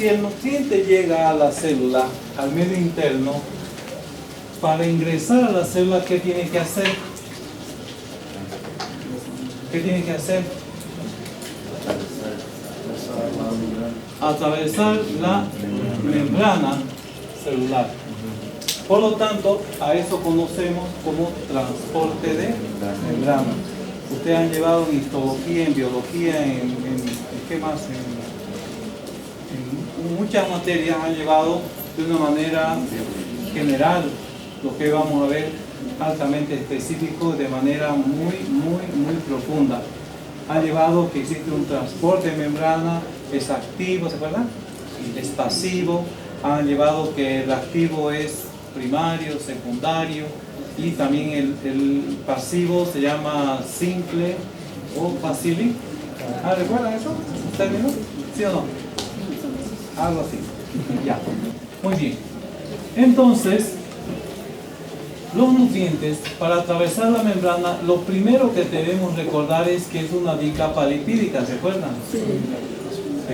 si el nutriente llega a la célula, al medio interno, para ingresar a la célula, ¿qué tiene que hacer? ¿Qué tiene que hacer? Atravesar la membrana celular. Por lo tanto, a eso conocemos como transporte de membrana. Ustedes han llevado en histología, en biología, en ¿qué más? En muchas materias han llevado de una manera general lo que vamos a ver altamente específico, de manera muy profunda. Han llevado que existe un transporte de membrana, es activo, ¿se acuerdan? Es pasivo. Han llevado que el activo es primario, secundario, y también el pasivo se llama simple o facili. ¿Recuerdan eso? ¿Término? ¿Sí o no? Algo así. Ya. Muy bien. Entonces, los nutrientes, para atravesar la membrana, lo primero que debemos recordar es que es una bicapa lipídica, ¿se acuerdan? Sí.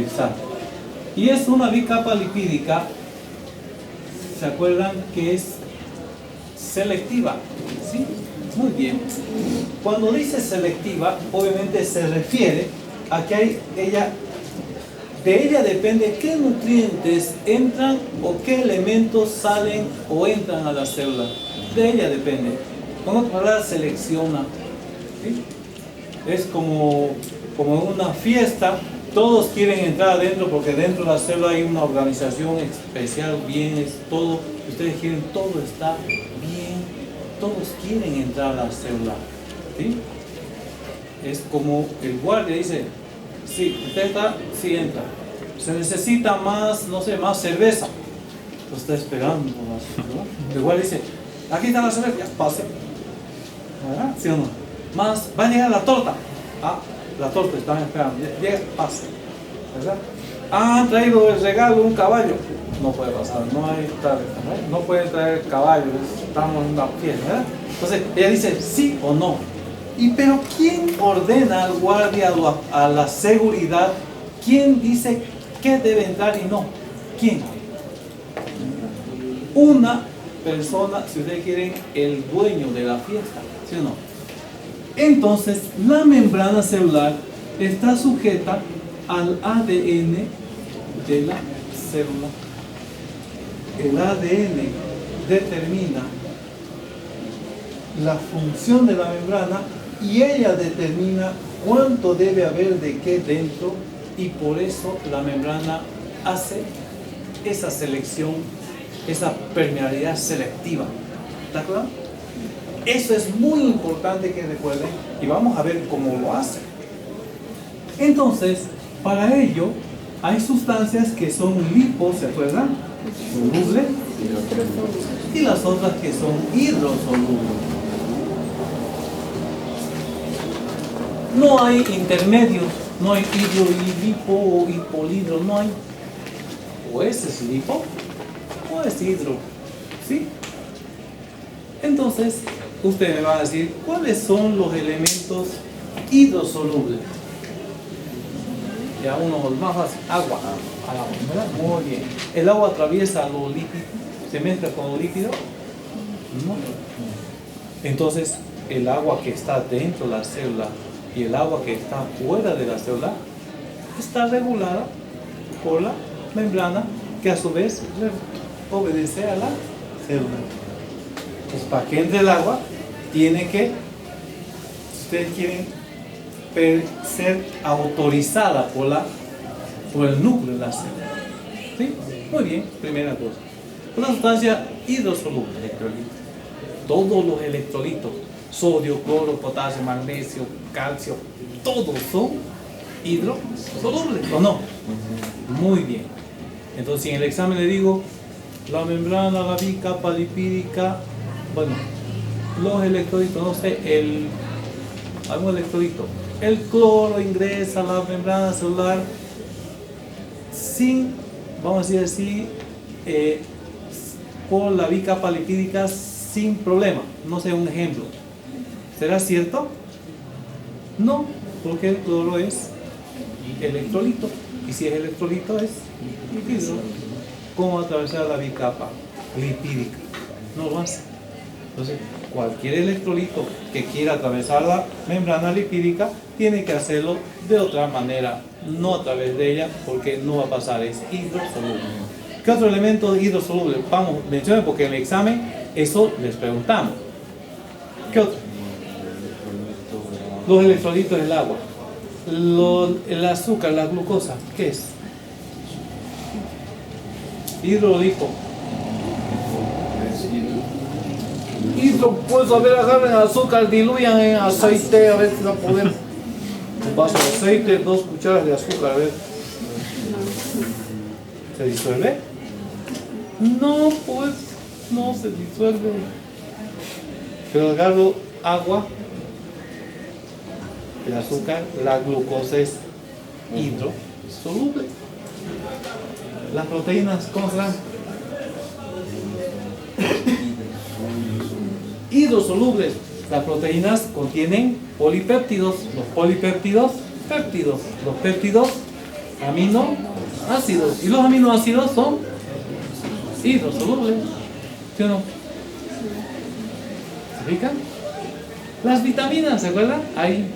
Exacto. Y es una bicapa lipídica, ¿se acuerdan? Que es selectiva, ¿sí? Muy bien. Cuando dice selectiva, obviamente se refiere a que de ella depende qué nutrientes entran o qué elementos salen o entran a la célula. De ella depende. Con otras palabras, selecciona. ¿Sí? Es como una fiesta. Todos quieren entrar adentro porque dentro de la célula hay una organización especial, bien, es todo. Ustedes quieren, todo está bien. Todos quieren entrar a la célula. ¿Sí? Es como el guardia dice, sí, usted está, sí entra. Se necesita más, no sé, más cerveza. Lo está esperando, ¿no? El guardia dice, aquí está la cerveza, ya pase. ¿Verdad? ¿Sí o no? Más, va a llegar la torta. Ah, la torta, están esperando. Llega, pase. ¿Verdad? Ah, han traído el regalo, un caballo. No puede pasar, no hay tal, ¿no? No pueden traer caballos, estamos en una fiesta, ¿verdad? Entonces, ella dice sí o no. Pero ¿quién ordena al guardia o a la seguridad? ¿Quién dice qué debe entrar y no? ¿Quién? Una persona, si ustedes quieren, el dueño de la fiesta, ¿sí o no? Entonces, la membrana celular está sujeta al ADN de la célula. El ADN determina la función de la membrana y ella determina cuánto debe haber de qué dentro, y por eso la membrana hace esa selección, esa permeabilidad selectiva. ¿Está claro? Eso es muy importante que recuerden y vamos a ver cómo lo hace. Entonces, para ello hay sustancias que son lipos, ¿se acuerdan? Solubles, y las otras que son hidrosolubles. No hay intermedios, no hay hidro y lipo o hipolidro, no hay. O ese es lipo o es hidro, ¿sí? Entonces, usted me va a decir, ¿cuáles son los elementos hidrosolubles? Ya uno más fácil, agua, ¿verdad? Muy bien. ¿El agua atraviesa los lípidos? ¿Se mezcla con los lípidos? No. Entonces, el agua que está dentro de la célula y el agua que está fuera de la célula está regulada por la membrana, que a su vez obedece a la célula. Pues para que entre el agua, tiene que, si ustedes quieren, ser autorizada por el núcleo de la célula. ¿Sí? Muy bien, primera cosa. Una sustancia hidrosoluble, todos los electrolitos, sodio, cloro, potasio, magnesio, calcio, todos son hidrosolubles, ¿o no? Muy bien. Entonces, si en el examen le digo, la membrana, la bicapa lipídica, bueno, los electrolitos, no sé, algún electrolito, el cloro ingresa a la membrana celular sin, vamos a decir así, por la bicapa lipídica sin problema. No sé, un ejemplo. ¿Será cierto? No, porque el cloro es electrolito y si es electrolito es lípido. ¿Cómo atravesar la bicapa lipídica? No lo hace. Entonces, cualquier electrolito que quiera atravesar la membrana lipídica tiene que hacerlo de otra manera, no a través de ella, porque no va a pasar, es hidrosoluble. ¿Qué otro elemento es hidrosoluble? Vamos, mencionen porque en el examen eso les preguntamos. ¿Qué otro? Los electrolitos del agua. El azúcar, la glucosa, ¿qué es? Hidrolipo. Hidro, pues a ver, agarren azúcar, diluyan en aceite, a ver si va a poder. Un vaso de aceite, 2 cucharas de azúcar, a ver. ¿Se disuelve? No, pues, no se disuelve. Pero agarro agua, el azúcar, la glucosa es hidrosoluble. Las proteínas, ¿cómo serán? Hidrosolubles. Las proteínas contienen polipéptidos. Los polipéptidos, péptidos. Los péptidos, aminoácidos. Y los aminoácidos son hidrosolubles. ¿Sí o no? ¿Se fijan? Las vitaminas, ¿se acuerdan? Hay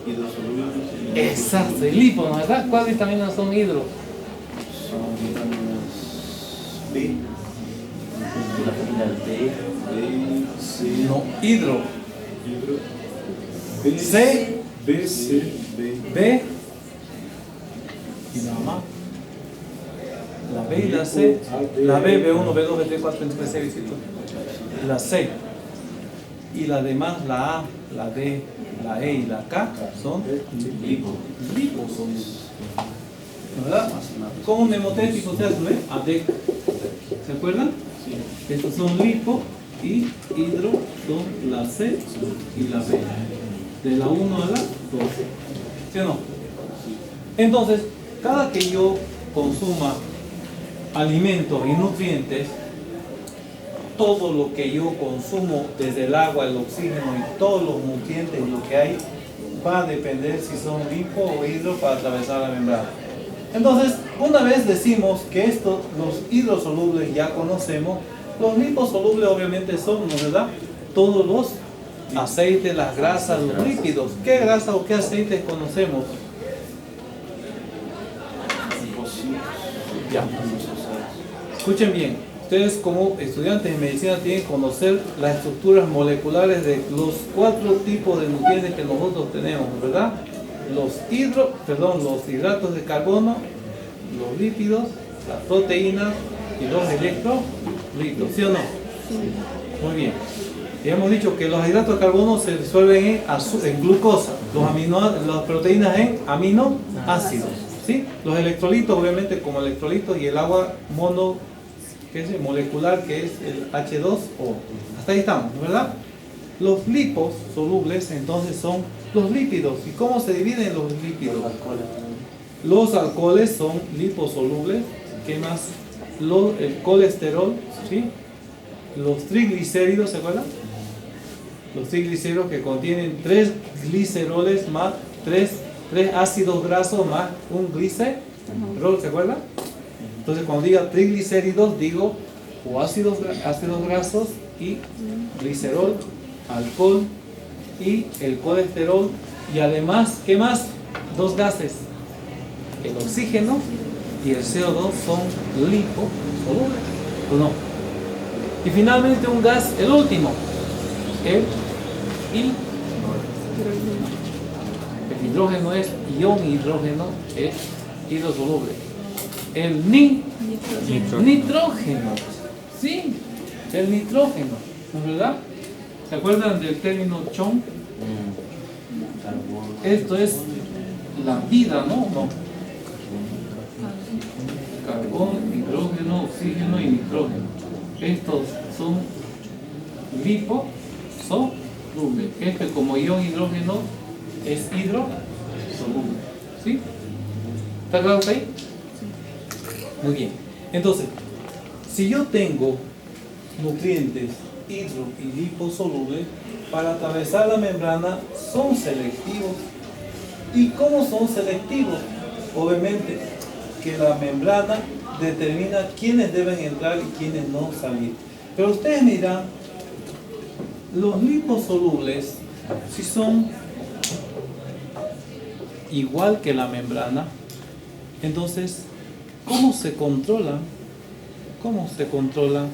hidrosolubles. Exacto, el lipo, ¿no? ¿Verdad? ¿Cuáles vitaminas son hidro? Son vitaminas B. La vitamina D, C. No, hidro. B, C, B, C, B. B y nada más. La B y la C, la B, B1, B2, B3, B4, B5, B6, B7, la C y las demás, la A, la D, la E y la K son liposomas. ¿Verdad? Como un mnemotético se hace, ¿ves? ADEC. ¿Se acuerdan? Sí. Estos son lipo y hidro son la C y la B. De la 1 a la 12. ¿Sí o no? Entonces, cada que yo consuma alimentos y nutrientes, todo lo que yo consumo, desde el agua, el oxígeno y todos los nutrientes, lo que hay, va a depender si son lipo o hidro para atravesar la membrana. Entonces, una vez decimos que estos, los hidrosolubles ya conocemos, los liposolubles obviamente son, ¿no verdad? Todos los aceites, las grasas, los lípidos. ¿Qué grasa o qué aceites conocemos? Ya. Escuchen bien, ustedes como estudiantes de medicina tienen que conocer las estructuras moleculares de los 4 tipos de nutrientes que nosotros tenemos, ¿verdad? Los hidratos de carbono, los lípidos, las proteínas y los electrolitos, ¿sí o no? Sí. Muy bien. Ya hemos dicho que los hidratos de carbono se disuelven en glucosa, las proteínas en aminoácidos, ¿sí? Los electrolitos, obviamente, como electrolitos y el agua molecular, que es el H2O. Hasta ahí estamos, ¿verdad? Los lipos solubles, entonces, son los lípidos. ¿Y cómo se dividen los lípidos? Los alcoholes son liposolubles. ¿Qué más? El colesterol, ¿sí? Los triglicéridos, ¿se acuerdan? Los triglicéridos que contienen 3 gliceroles más 3 ácidos grasos más un glicerol, ¿se acuerdan? Entonces, cuando diga triglicéridos, digo o ácidos grasos y glicerol, alcohol y el colesterol, y además, ¿qué más? 2 gases, el oxígeno y el CO2 son liposolubles, ¿o no? Y finalmente un gas, el último, el hidrógeno es ion hidrógeno, es hidrosoluble. El nitrógeno, sí, el nitrógeno, ¿no es verdad? ¿Se acuerdan del término CHON? Esto es la vida, ¿no? No. Carbón, hidrógeno, oxígeno y nitrógeno. Estos son liposolubles. Este, como ion hidrógeno, es hidrosoluble. ¿Sí? ¿Está claro ahí? Muy bien. Entonces, si yo tengo nutrientes hidro y liposolubles, para atravesar la membrana son selectivos. ¿Y cómo son selectivos? obviamente que la membrana determina quiénes deben entrar y quiénes no salir. Pero ustedes miran, los liposolubles, si son igual que la membrana, entonces, ¿cómo se controlan? ¿Cómo se controlan?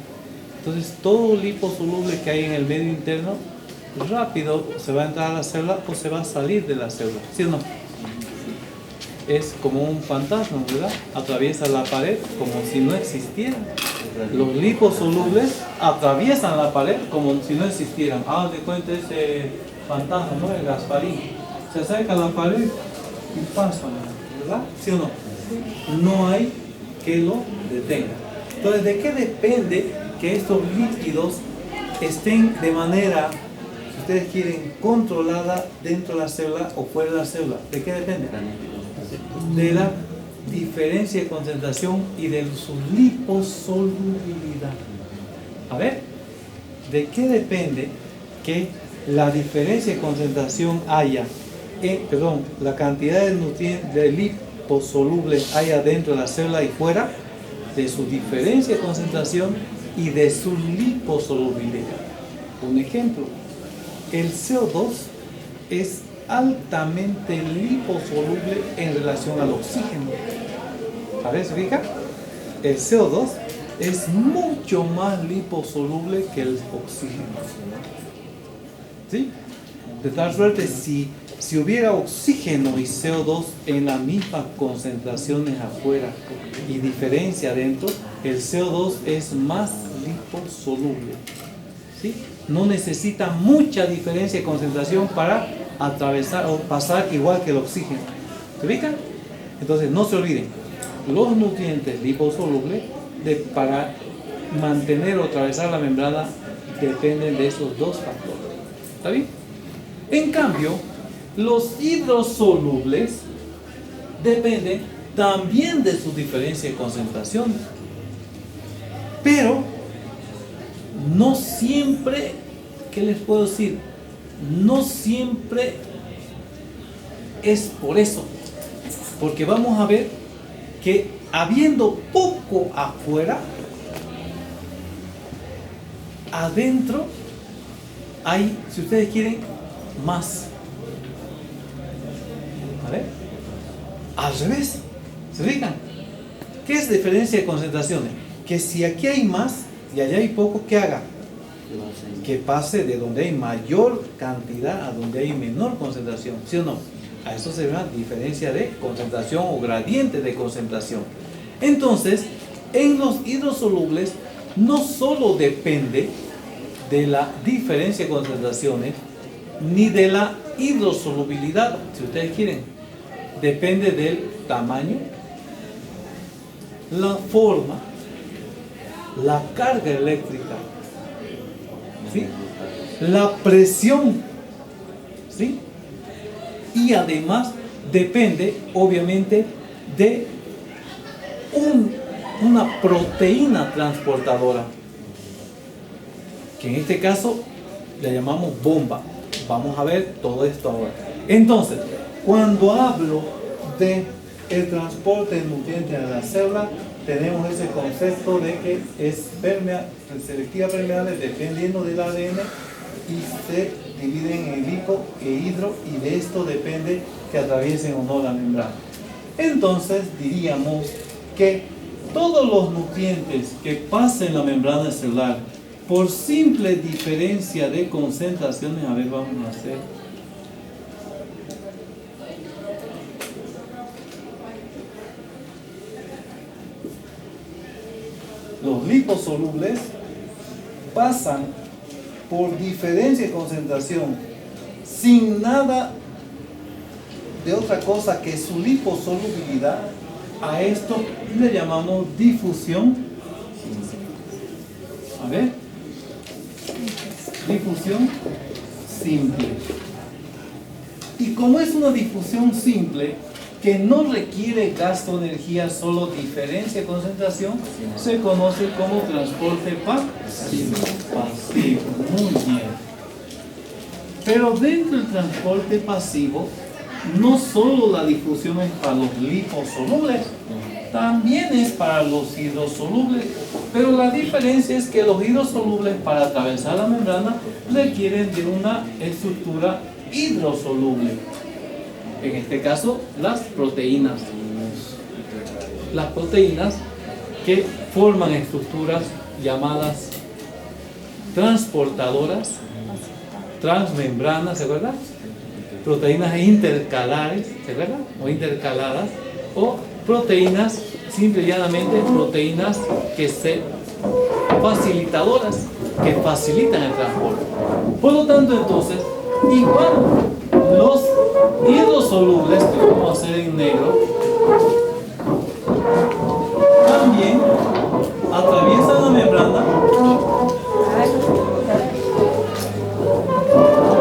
Entonces, todo liposoluble que hay en el medio interno, rápido se va a entrar a la célula o se va a salir de la célula, ¿sí o no? Es como un fantasma, ¿verdad? Atraviesa la pared como si no existiera. Los liposolubles atraviesan la pared como si no existieran. Ah, de cuenta ese fantasma, ¿no? El Gasparín. Se acerca a la pared y pasa, ¿verdad? ¿Sí o no? No hay que lo detenga. Entonces, ¿de qué depende que estos líquidos estén de manera, si ustedes quieren, controlada dentro de la célula o fuera de la célula? ¿De qué depende? De la diferencia de concentración y de su liposolubilidad. A ver, ¿de qué depende que la diferencia de concentración haya, la cantidad de nutrientes de liposolubles haya dentro de la célula y fuera? De su diferencia de concentración y de su liposolubilidad. Un ejemplo, el CO2 es altamente liposoluble en relación al oxígeno. A ver, ¿se fija? El CO2 es mucho más liposoluble que el oxígeno. ¿Sí? De tal suerte, si hubiera oxígeno y CO2 en las mismas concentraciones afuera y diferencia adentro, el CO2 es más liposoluble. ¿Sí? No necesita mucha diferencia de concentración para atravesar o pasar igual que el oxígeno. ¿Se ubican? Entonces, no se olviden, los nutrientes liposolubles para mantener o atravesar la membrana dependen de esos dos factores. ¿Está bien? En cambio, los hidrosolubles dependen también de su diferencia de concentración, pero no siempre, ¿qué les puedo decir? No siempre es por eso, porque vamos a ver que habiendo poco afuera, adentro hay, si ustedes quieren, más. A ver, al revés, ¿se fijan? ¿Qué es diferencia de concentraciones? Que si aquí hay más y allá hay poco, ¿qué haga? Que pase de donde hay mayor cantidad a donde hay menor concentración, ¿sí o no? A eso se llama diferencia de concentración o gradiente de concentración. Entonces, en los hidrosolubles no solo depende de la diferencia de concentraciones ni de la hidrosolubilidad, si ustedes quieren, depende del tamaño, la forma, la carga eléctrica, ¿sí? La presión, ¿sí? Y además depende obviamente de una proteína transportadora, que en este caso le llamamos bomba. Vamos a ver todo esto ahora. Entonces, cuando hablo de el transporte de nutrientes a la célula, tenemos ese concepto de que es selectiva permeable dependiendo del ADN y se dividen en lipo e hidro, y de esto depende que atraviesen o no la membrana. Entonces diríamos que todos los nutrientes que pasen la membrana celular por simple diferencia de concentraciones, a ver, vamos a hacer. Los liposolubles pasan por diferencia de concentración sin nada de otra cosa que su liposolubilidad. A esto le llamamos difusión. A ver, difusión simple. Y como es una difusión simple que no requiere gasto de energía, solo diferencia de concentración, se conoce como transporte pasivo. Muy bien. Pero dentro del transporte pasivo no solo la difusión es para los liposolubles, también es para los hidrosolubles, pero la diferencia es que los hidrosolubles para atravesar la membrana requieren de una estructura hidrosoluble. En este caso, las proteínas. Las proteínas que forman estructuras llamadas transportadoras, transmembranas, ¿se acuerdan? Proteínas intercalares, ¿se acuerdan? O intercaladas, o proteínas, simple y llanamente, proteínas que se facilitadoras, que facilitan el transporte. Por lo tanto, entonces, igual los hidrosolubles, que vamos a hacer en negro, también atraviesan la membrana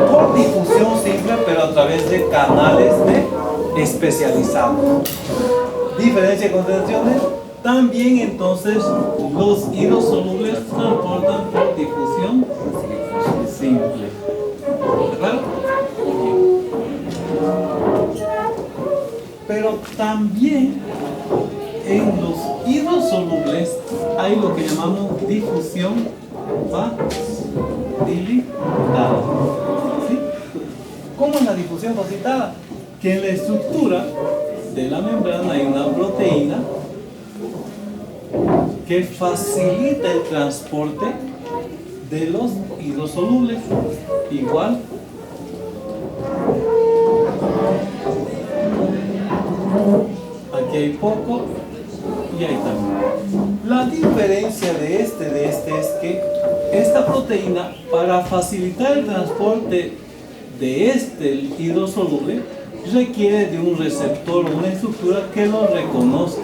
por difusión simple, pero a través de canales especializados. Diferencia de concentraciones. También entonces los hidrosolubles transportan por difusión simple. ¿Verdad? Pero también en los hidrosolubles hay lo que llamamos difusión facilitada. ¿Sí? ¿Cómo es la difusión facilitada? Que en la estructura de la membrana hay una proteína que facilita el transporte de los hidrosolubles. Igual aquí hay poco y ahí también. La diferencia de este es que esta proteína, para facilitar el transporte de este hidrosoluble, requiere de un receptor o una estructura que lo reconozca.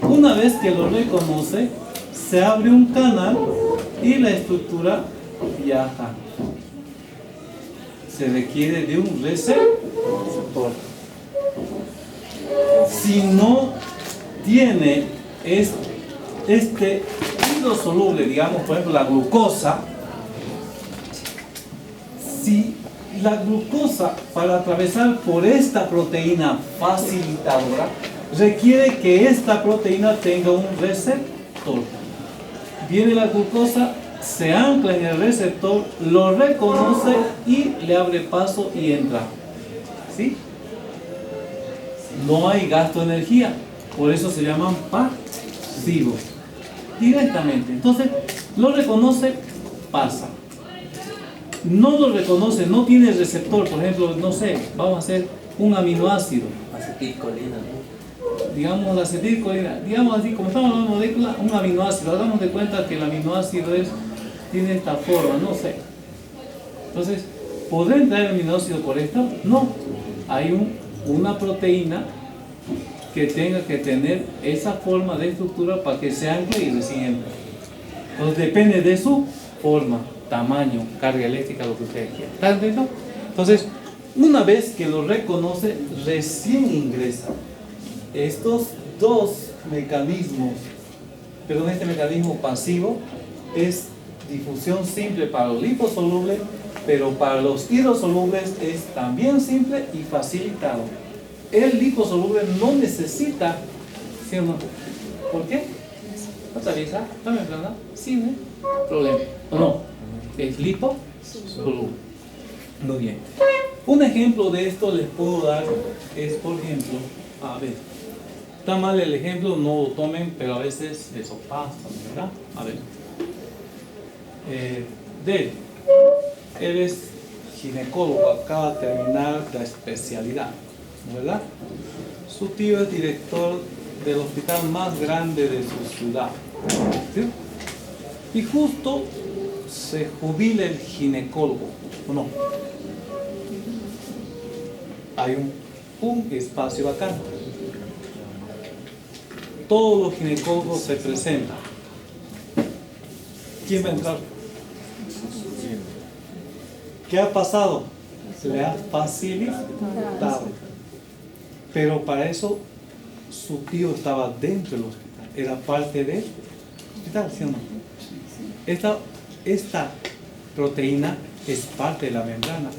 Una vez que lo reconoce, se abre un canal y la estructura viaja. Se requiere de un receptor. Si no tiene este hidrosoluble, digamos por ejemplo la glucosa, si la glucosa, para atravesar por esta proteína facilitadora, requiere que esta proteína tenga un receptor. Viene la glucosa, se ancla en el receptor, lo reconoce y le abre paso y entra. ¿Sí? No hay gasto de energía, por eso se llaman pasivos. Directamente. Entonces, lo reconoce, pasa. No lo reconoce, no tiene receptor, por ejemplo, no sé, vamos a hacer un aminoácido. Acetilcolina. Digamos la acetilcolina, digamos así, como estamos hablando de molécula, un aminoácido, hagamos de cuenta que el aminoácido tiene esta forma, no sé. Entonces, ¿podrá entrar el aminoácido por esta? No. Hay una proteína que tenga que tener esa forma de estructura para que se ancle y recién entre. Entonces, depende de su forma, tamaño, carga eléctrica, lo que ustedes quieran. ¿Está entendiendo? Entonces, una vez que lo reconoce, recién ingresa. Estos dos mecanismos, perdón, este mecanismo pasivo es difusión simple para los liposolubles, pero para los hidrosolubles es también simple y facilitado. El liposoluble no necesita, ¿sí o no? ¿Por qué? ¿Atraviesa la membrana sin problema? ¿O no? Es liposoluble. Muy bien. Un ejemplo de esto les puedo dar es, por ejemplo, a ver, está mal el ejemplo, no lo tomen, pero a veces eso pasa, ¿verdad? A ver. Eres ginecólogo, acaba de terminar la especialidad, ¿verdad? Su tío es director del hospital más grande de su ciudad, ¿sí? Y justo se jubila el ginecólogo, ¿o no? Hay un espacio vacante. Todos los ginecólogos se presentan. ¿Quién va a entrar? ¿Qué ha pasado? Le ha facilitado. Pero para eso su tío estaba dentro del hospital. Era parte del hospital, ¿sí o no? Esta proteína es parte de la membrana.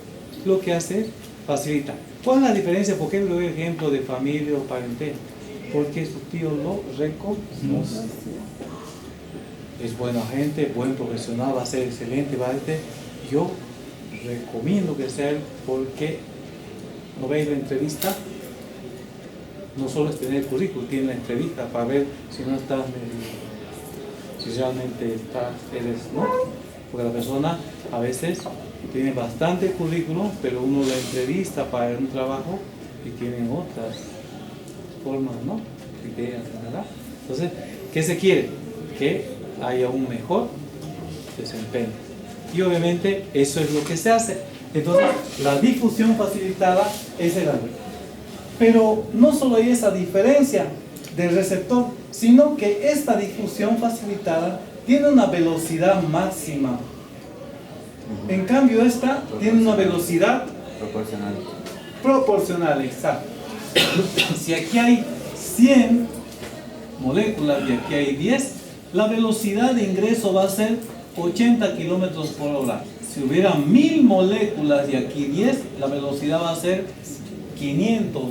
Lo que hace es facilita. ¿Cuál es la diferencia? ¿Por qué le doy ejemplo de familia o parentela? Porque su tío lo reconoce. Es buena gente, buen profesional, va a ser excelente, va a ser. Yo recomiendo que sea él porque no veis la entrevista, no solo es tener el currículum, tiene la entrevista para ver si no estás si realmente eres, ¿no? Porque la persona a veces tiene bastante currículum, pero uno la entrevista para un trabajo y tienen otras formas, ¿no? Ideas, ¿verdad? Entonces, ¿qué se quiere? Que haya un mejor desempeño. Y obviamente eso es lo que se hace. Entonces, la difusión facilitada es el algoritmo. Pero no solo hay esa diferencia del receptor, sino que esta difusión facilitada tiene una velocidad máxima. En cambio, esta tiene una velocidad proporcional, exacto. Si aquí hay 100 moléculas y aquí hay 10, la velocidad de ingreso va a ser 80 kilómetros por hora. Si hubiera 1000 moléculas y aquí 10, la velocidad va a ser 500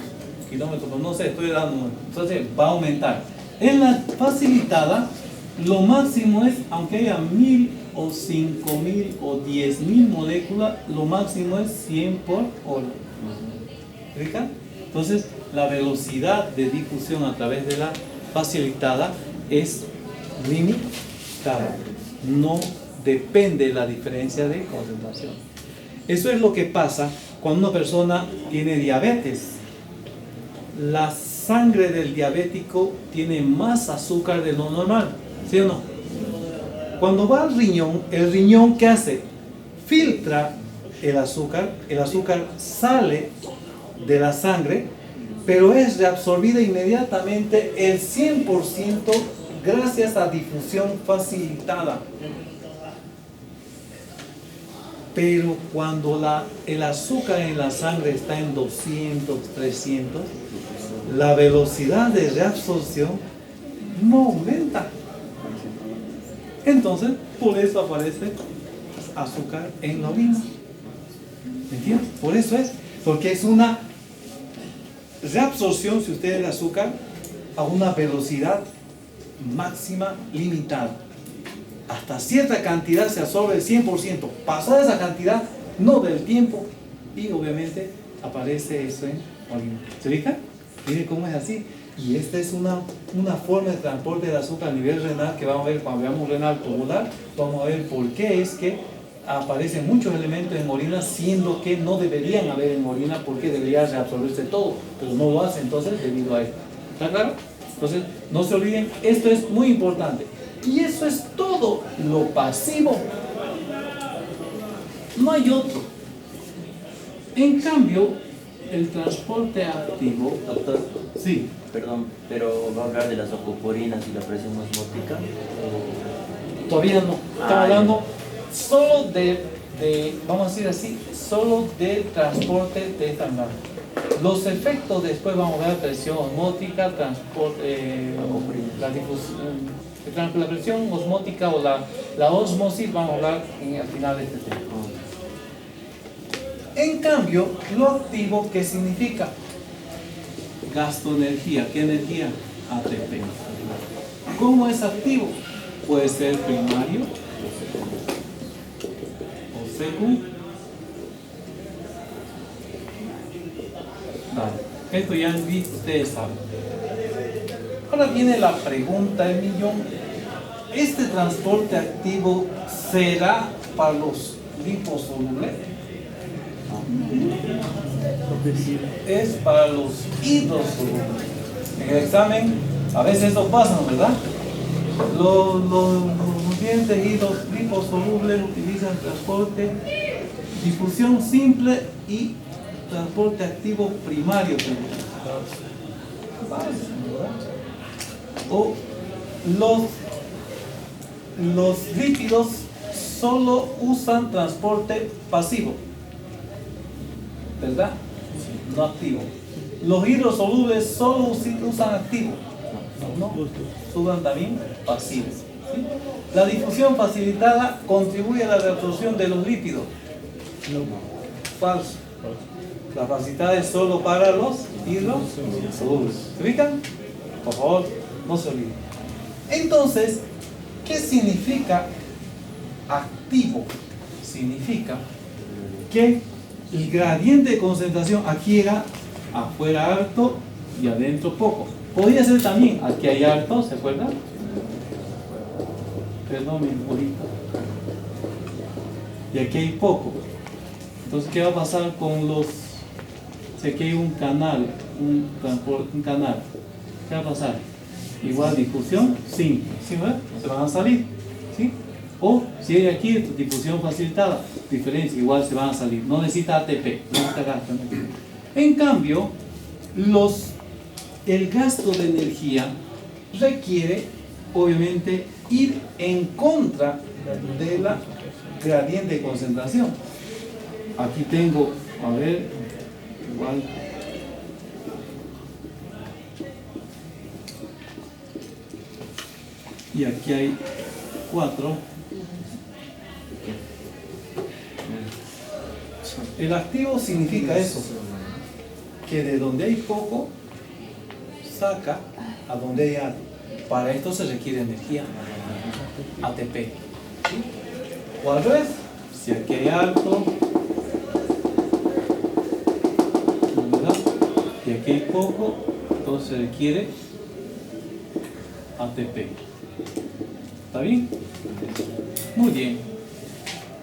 kilómetros, no sé, estoy dando, entonces va a aumentar. En la facilitada, lo máximo es, aunque haya 1000 o 5000 o 10000 moléculas, lo máximo es 100 por hora. ¿Explica? Entonces, la velocidad de difusión a través de la facilitada es limitada. No depende de la diferencia de concentración. Eso es lo que pasa cuando una persona tiene diabetes. La sangre del diabético tiene más azúcar de lo normal, ¿sí o no? Cuando va al riñón, el riñón ¿qué hace? Filtra el azúcar sale de la sangre, pero es reabsorbida inmediatamente el 100% gracias a difusión facilitada. Pero cuando el azúcar en la sangre está en 200, 300, la velocidad de reabsorción no aumenta. Entonces, por eso aparece azúcar en la orina. ¿Me entiendes? Por eso es, porque es una reabsorción, si usted, de azúcar a una velocidad máxima limitada. Hasta cierta cantidad se absorbe el 100%. Pasada esa cantidad, no del tiempo. Y obviamente aparece eso en orina. ¿Se fija? Miren cómo es así. Y esta es una forma de transporte del azúcar a nivel renal que vamos a ver cuando veamos renal tubular. Vamos a ver por qué es que aparecen muchos elementos en orina, siendo que no deberían haber en orina porque debería reabsorberse todo. Pero no lo hace entonces debido a esto. ¿Está claro? Entonces, no se olviden, esto es muy importante. Y eso es todo lo pasivo. No hay otro. En cambio, el transporte activo... Doctor, sí. perdón, pero ¿va a hablar de las ocuporinas y la presión osmótica? Todavía no. Estamos hablando solo de, vamos a decir así, solo del transporte de esta enfermedad. Los efectos después vamos a ver presión osmótica, transporte, la difusión, la presión osmótica o la osmosis, vamos a hablar al final de este tema. En cambio, lo activo, ¿qué significa? Gasto energía. ¿Qué energía? ATP. ¿Cómo es activo? Puede ser primario o secundario. Vale. Esto ya ustedes saben. Ahora viene la pregunta del millón. ¿Este transporte activo será para los liposolubles? Es para los hidrosolubles. En el examen a veces eso pasa, ¿verdad? Los nutrientes liposolubles utilizan transporte, difusión simple y transporte activo primario. O los lípidos solo usan transporte pasivo, ¿verdad? No activo. Los hidrosolubles solo usan activo, no usan también pasivo. ¿Sí? La difusión facilitada contribuye a la reabsorción de los lípidos. Falso. La facilitada es solo para los hidrosolos. ¿Se ubican? Por favor, no se olviden. Entonces, ¿qué significa activo? Significa que el gradiente de concentración aquí era afuera alto y adentro poco. Podría ser también, aquí hay alto, ¿se acuerdan? Perdón, mi bonita. Y aquí hay poco. Entonces, ¿qué va a pasar con los... Si aquí hay un canal, un canal, ¿qué va a pasar? Igual difusión, sí, ¿sí, verdad? Se van a salir, ¿sí? O si hay aquí difusión facilitada, diferencia, igual se van a salir. No necesita ATP, no necesita gasto. En cambio, el gasto de energía requiere, obviamente, ir en contra de la gradiente de concentración. Aquí tengo, a ver, igual. Y aquí hay 4. El activo significa eso, que de donde hay poco, saca a donde hay alto. Para esto se requiere energía, ATP. ¿Sí? O al revés, si aquí hay alto, ¿verdad? Y aquí hay poco, entonces se requiere ATP. ¿Está bien? Muy bien.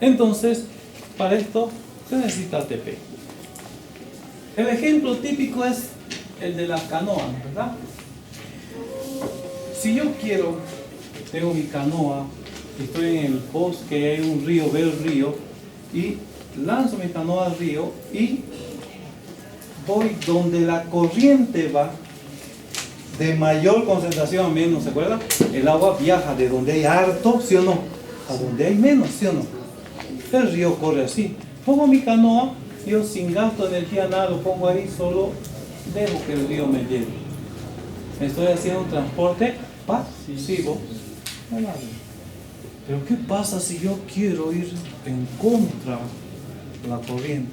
Entonces, para esto se necesita ATP. El ejemplo típico es el de la canoa, ¿verdad? Si yo tengo mi canoa, estoy en el bosque, hay un río, veo el río y lanzo mi canoa al río y voy donde la corriente va de mayor concentración a menos, ¿se acuerdan? El agua viaja de donde hay harto, ¿sí o no? A donde hay menos, ¿sí o no? El río corre así. Pongo mi canoa, yo sin gasto de energía nada, lo pongo ahí, solo dejo que el río me lleve. Estoy haciendo un transporte pasivo. Pero ¿qué pasa si yo quiero ir en contra de la corriente?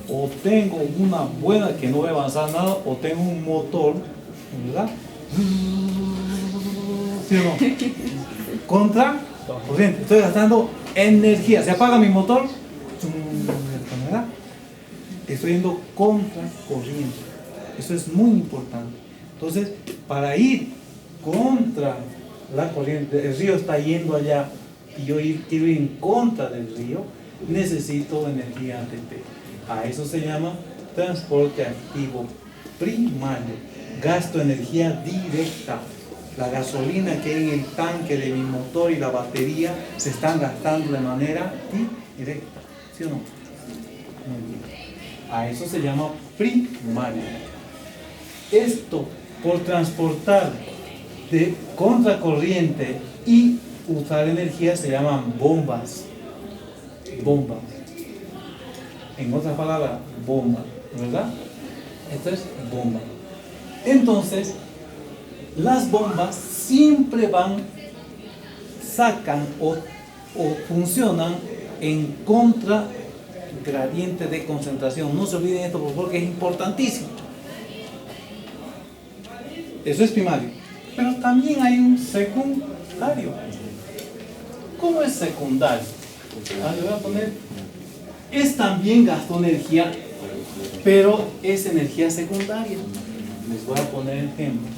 O tengo una buena que no va a avanzar nada, o tengo un motor, ¿verdad? ¿Sí o no? Contra corriente. Estoy gastando energía. Se apaga mi motor, ¿verdad? Estoy yendo contra corriente. Eso es muy importante. Entonces, para ir contra la corriente, el río está yendo allá y yo quiero ir en contra del río, necesito energía ATP. A eso se llama transporte activo primario. Gasto energía directa. La gasolina que hay en el tanque de mi motor y la batería se están gastando de manera directa. ¿Sí o no? Muy bien. A eso se llama primario. Esto por transportar de contracorriente y usar energía se llaman bombas. Bombas. En otras palabras, bomba, ¿verdad? Esto es bomba. Entonces, las bombas siempre sacan o funcionan en contra gradiente de concentración. No se olviden esto, por favor, que es importantísimo. Eso es primario. Pero también hay un secundario. ¿Cómo es secundario? Le voy a poner. Es también gasto energía, pero es energía secundaria. Les voy a poner ejemplos.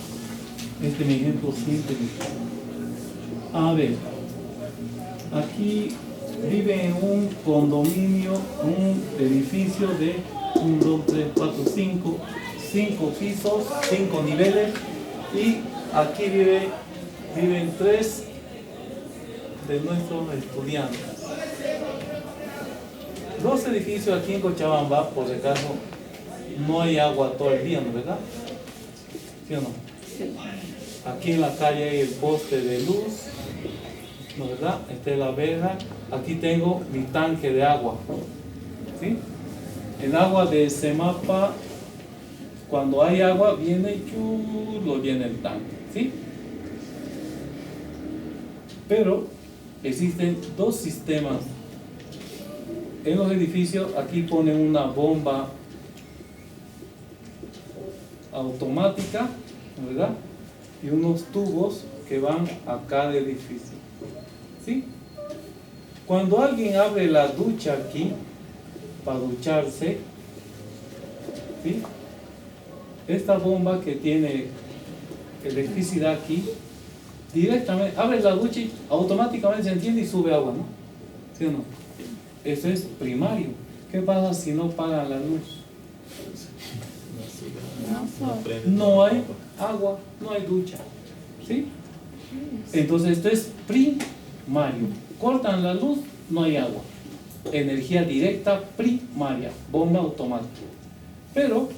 Este es mi ejemplo simple. A ver, aquí vive en un condominio, un edificio de 1, 2, 3, 4, 5 pisos, 5 niveles, y aquí viven 3 de nuestros estudiantes. Los edificios aquí en Cochabamba, por si acaso, no hay agua todo el día, ¿no es verdad? ¿Sí o no? Sí. Aquí en la calle hay el poste de luz, ¿no es verdad? Esta es la verja. Aquí tengo mi tanque de agua, ¿sí? El agua de Semapa, cuando hay agua, viene y lo llena el tanque, ¿sí? Pero existen dos sistemas en los edificios aquí ponen una bomba automática, ¿verdad? Y unos tubos que van a cada edificio, ¿sí? Cuando alguien abre la ducha aquí para ducharse, ¿sí? Esta bomba que tiene electricidad aquí, directamente abre la ducha y automáticamente se enciende y sube agua, ¿no? ¿Sí o no? Eso es primario. ¿Qué pasa si no pagan la luz? No hay agua, no hay ducha, ¿sí? Entonces esto es primario. Cortan la luz, no hay agua. Energía directa primaria, bomba automática. Pero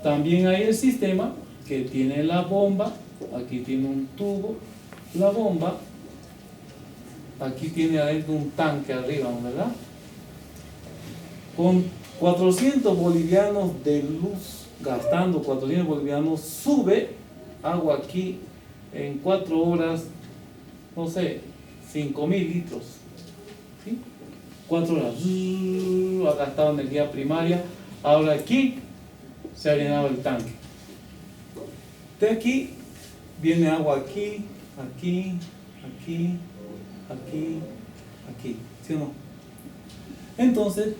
también hay el sistema que tiene la bomba, aquí tiene un tubo, la bomba, aquí tiene adentro un tanque arriba, ¿verdad? Con 400 bolivianos de luz, gastando 400 bolivianos, sube agua aquí en 4 horas, no sé, 5.000 litros, ¿sí? 4 horas, ha gastado energía primaria. Ahora aquí se ha llenado el tanque. De aquí viene agua aquí, aquí, aquí, aquí, aquí, ¿sí o no? Entonces,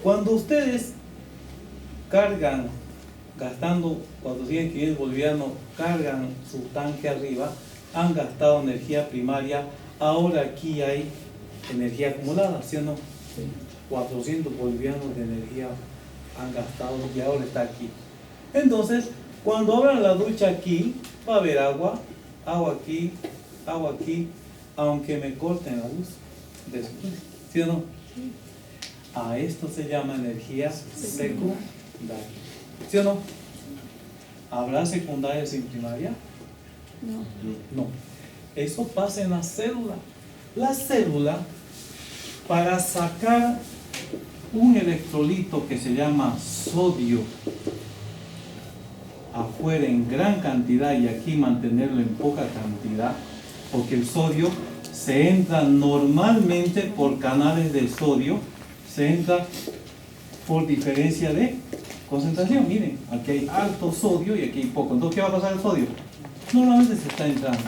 cuando ustedes cargan, gastando 400, 500 bolivianos, cargan su tanque arriba, han gastado energía primaria, ahora aquí hay energía acumulada, ¿sí o no? 400 bolivianos de energía han gastado y ahora está aquí. Entonces, cuando abran la ducha aquí, va a haber agua, agua aquí, aunque me corten la luz después, ¿sí o no? A esto se llama energía secundaria, ¿sí o no? ¿Habrá secundaria sin primaria? No. Eso pasa en la célula. La célula, para sacar un electrolito que se llama sodio afuera en gran cantidad y aquí mantenerlo en poca cantidad, porque el sodio se entra normalmente por canales de sodio, se entra por diferencia de concentración. Miren, aquí hay alto sodio y aquí hay poco. Entonces, ¿qué va a pasar al sodio? Normalmente se está entrando,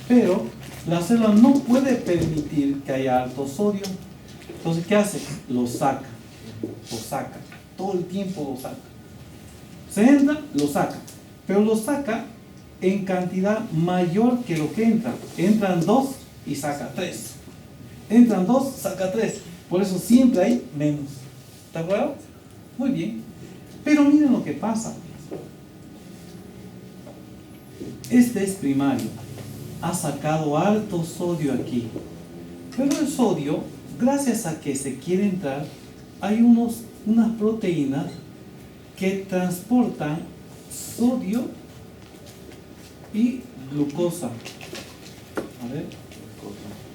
pero la célula no puede permitir que haya alto sodio. Entonces, ¿qué hace? Lo saca, todo el tiempo lo saca. Se entra, lo saca, pero lo saca en cantidad mayor que lo que entra. Entran 2 y saca 3. Entran 2, saca 3. Por eso siempre hay menos. ¿De acuerdo? Muy bien. Pero miren lo que pasa. Este es primario. Ha sacado alto sodio aquí. Pero el sodio, gracias a que se quiere entrar, hay unas proteínas que transportan sodio y glucosa. A ver,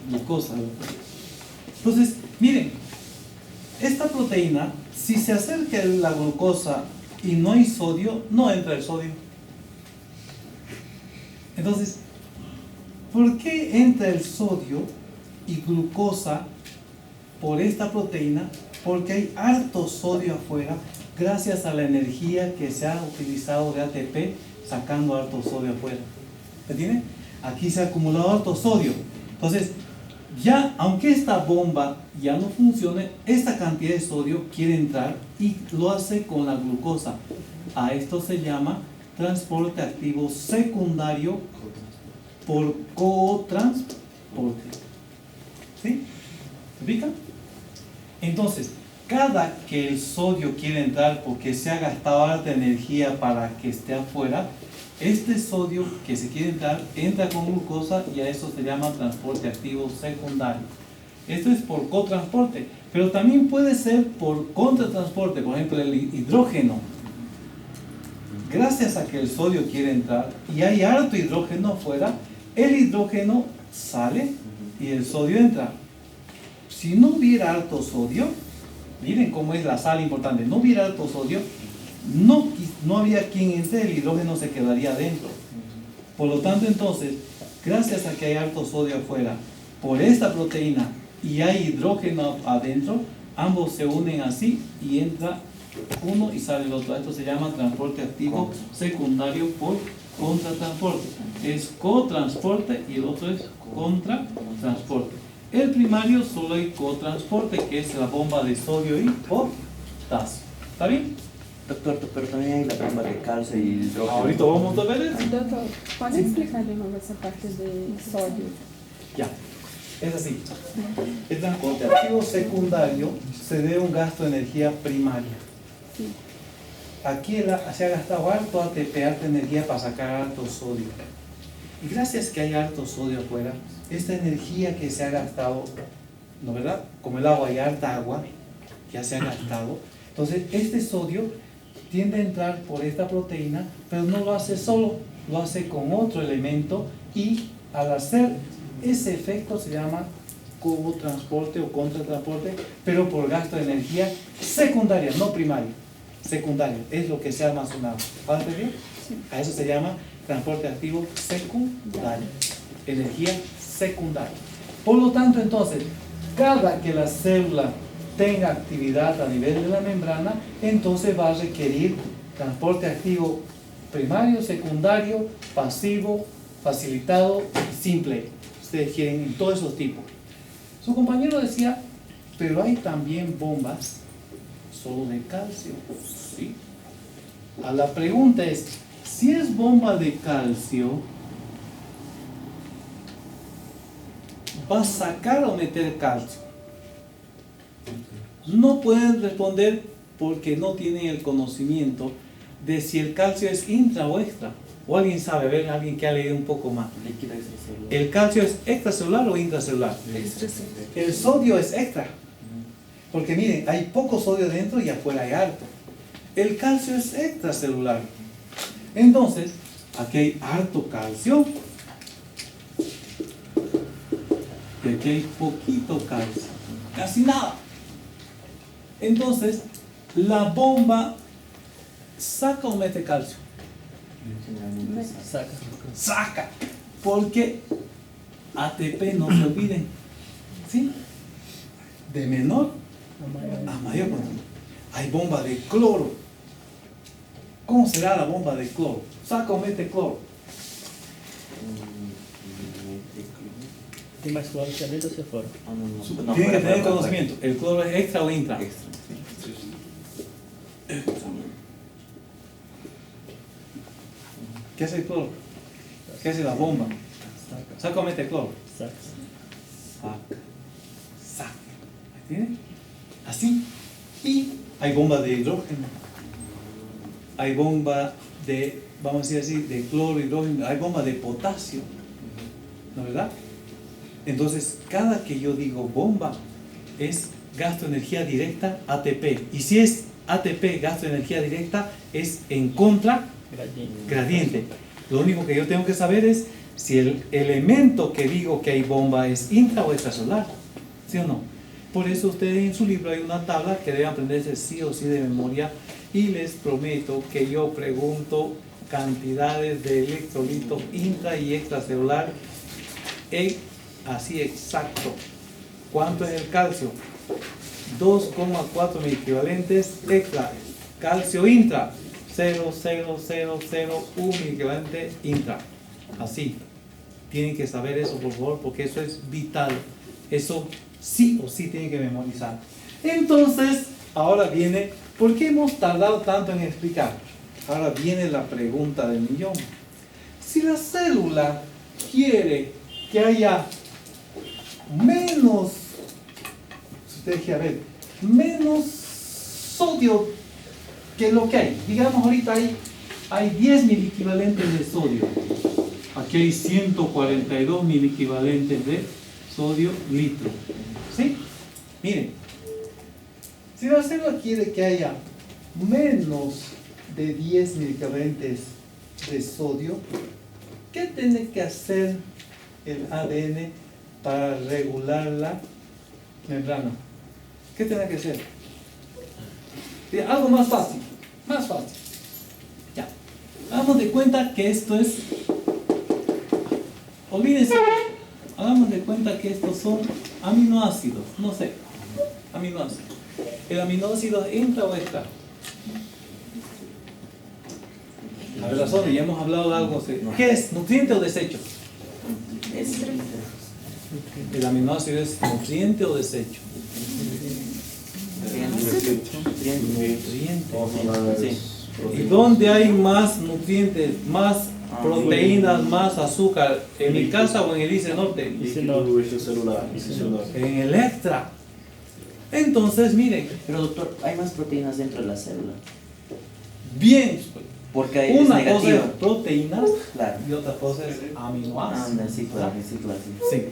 glucosa. Entonces, miren, esta proteína, si se acerca la glucosa y no hay sodio, no entra el sodio. Entonces, ¿por qué entra el sodio y glucosa por esta proteína? Porque hay harto sodio afuera, gracias a la energía que se ha utilizado de ATP sacando harto sodio afuera. ¿Entienden? Aquí se ha acumulado harto sodio. Entonces, ya, aunque esta bomba ya no funcione, esta cantidad de sodio quiere entrar y lo hace con la glucosa. A esto se llama transporte activo secundario por cotransporte. ¿Sí? ¿Se ubica? Entonces, cada que el sodio quiere entrar porque se ha gastado alta energía para que esté afuera, este sodio que se quiere entrar, entra con glucosa y a eso se llama transporte activo secundario. Esto es por cotransporte, pero también puede ser por contratransporte, por ejemplo el hidrógeno. Gracias a que el sodio quiere entrar y hay harto hidrógeno afuera, el hidrógeno sale y el sodio entra. Si no hubiera alto sodio, miren cómo es la sal importante, no hubiera alto sodio, no había quien entre, el hidrógeno se quedaría adentro. Por lo tanto, entonces, gracias a que hay alto sodio afuera, por esta proteína y hay hidrógeno adentro, ambos se unen así y entra uno y sale el otro. Esto se llama transporte activo secundario por contratransporte. Es cotransporte y el otro es contratransporte. El primario solo hay cotransporte, que es la bomba de sodio y potasio. ¿Está bien? Doctor, pero también hay la bomba de calcio y hidrógeno. Ahorita vamos a ver eso. Doutor, pode explicar de novo essa parte de sódio? Ya, es así. El transporte activo secundario se debe a un gasto de energía primaria. Sí. Aquí se ha gastado harto ATP, harta energía para sacar harto sodio. Y gracias que hay harto sodio afuera, esta energía que se ha gastado, ¿no verdad? Como el agua, hay harta agua, ya se ha gastado. Entonces, este sodio tiende a entrar por esta proteína, pero no lo hace solo, lo hace con otro elemento y al hacer ese efecto se llama cotransporte o contratransporte, pero por gasto de energía secundaria, no primaria, secundaria, es lo que se ha almacenado. ¿Vale bien? Sí. A eso se llama transporte activo secundario, energía secundaria. Por lo tanto, entonces, cada que la célula tenga actividad a nivel de la membrana, entonces va a requerir transporte activo primario, secundario, pasivo, facilitado y simple. Ustedes quieren en todos esos tipos. Su compañero decía, pero hay también bombas solo de calcio. ¿Sí? A la pregunta es, si es bomba de calcio, ¿va a sacar o meter calcio? No pueden responder porque no tienen el conocimiento de si el calcio es intra o extra. O alguien sabe, a ver, alguien que ha leído un poco más. Líquido extracelular. ¿El calcio es extracelular o intracelular? El sodio es extra. Porque miren, hay poco sodio dentro y afuera hay harto. El calcio es extracelular. Entonces, aquí hay harto calcio. Y aquí hay poquito calcio. Casi nada. Entonces, la bomba saca o mete calcio. Generalmente saca. Saca. Porque ATP, no se olviden, ¿sí? De menor a mayor cuantía. Hay bomba de cloro. ¿Cómo será la bomba de cloro? Saca o mete cloro. Tem mais cloro que dentro ou se fora? Ah, no. Tienen que fuera, tener fuera, conocimiento. ¿El cloro es extra o intra? fuera. Extra, sí. ¿Qué hace el cloro? ¿Qué hace la bomba? Saca. Saca o mete cloro. Saca. Saca. Saca. ¿Entienden? Así. Y hay bomba de hidrógeno. Hay bomba de, vamos a decir así, de cloro, hidrógeno. Hay bomba de potasio. ¿No es verdad? Entonces, cada que yo digo bomba, es gasto de energía directa ATP. Y si es ATP, gasto de energía directa, es en contra gradiente. Lo único que yo tengo que saber es si el elemento que digo que hay bomba es intra o extracelular. ¿Sí o no? Por eso ustedes en su libro hay una tabla que deben aprenderse sí o sí de memoria. Y les prometo que yo pregunto cantidades de electrolitos intra y extracelular así exacto. ¿Cuánto es el calcio? 2,4 miliequivalentes extra. Calcio intra 0,0001 miliequivalente intra. Así. Tienen que saber eso, por favor, porque eso es vital. Eso sí o sí tienen que memorizar. Entonces, ahora viene, ¿por qué hemos tardado tanto en explicar? Ahora viene la pregunta del millón. Si la célula quiere que haya menos, si ustedes quieren ver, menos sodio que lo que hay. Digamos ahorita hay 10 miliequivalentes de sodio. Aquí hay 142 miliequivalentes de sodio litro. ¿Sí? Miren, si la célula quiere que haya menos de 10 miliequivalentes de sodio, ¿qué tiene que hacer el ADN para regular la membrana? ¿Qué tiene que hacer? Algo más fácil, más fácil. Ya. Hagamos de cuenta que esto es, olvídense, hagamos de cuenta que estos son aminoácidos, no sé, aminoácidos. ¿El aminoácido entra o está? A ver, razón, ya hemos hablado de algo. ¿Qué es? ¿Nutriente o desecho? ¿El aminoácido es nutriente o desecho? Nutriente. Sí. ¿Y dónde hay más nutrientes, más proteínas, más azúcar? ¿En mi casa o en el ICE Norte? Líquido extracelular. En el extra. Entonces, miren, Pero doctor, hay más proteínas dentro de la célula. bien, Porque ahí es una cosa negativo. es proteínas Claro. y otra cosa es aminoácidos. Anda, sí, claro, sí, claro. Sí,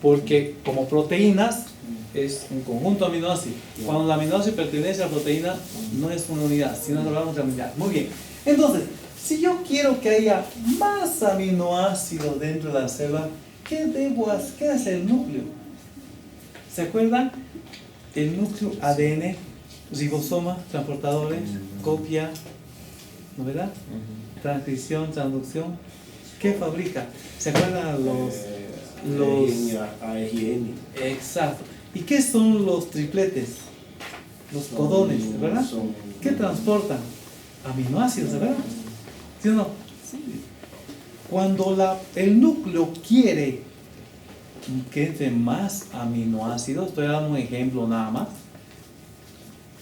porque como proteínas es un conjunto de aminoácidos. Cuando el aminoácido pertenece a la proteína, no es una unidad, sino hablamos de unidad. Muy bien. Entonces, si yo quiero que haya más aminoácidos dentro de la célula, ¿qué debo hacer? ¿Qué hace el núcleo? ¿Se acuerdan? El núcleo ADN, ribosoma, transportadores, copia, ¿no verdad? Transcripción, transducción. ¿Qué fabrica? ¿Se acuerdan los ARN. Exacto. ¿Y qué son los tripletes? Los codones, ¿verdad? ¿Qué transportan? Aminoácidos, ¿verdad? ¿Sí o no? Cuando el núcleo quiere que entre más aminoácidos, estoy dando un ejemplo nada más,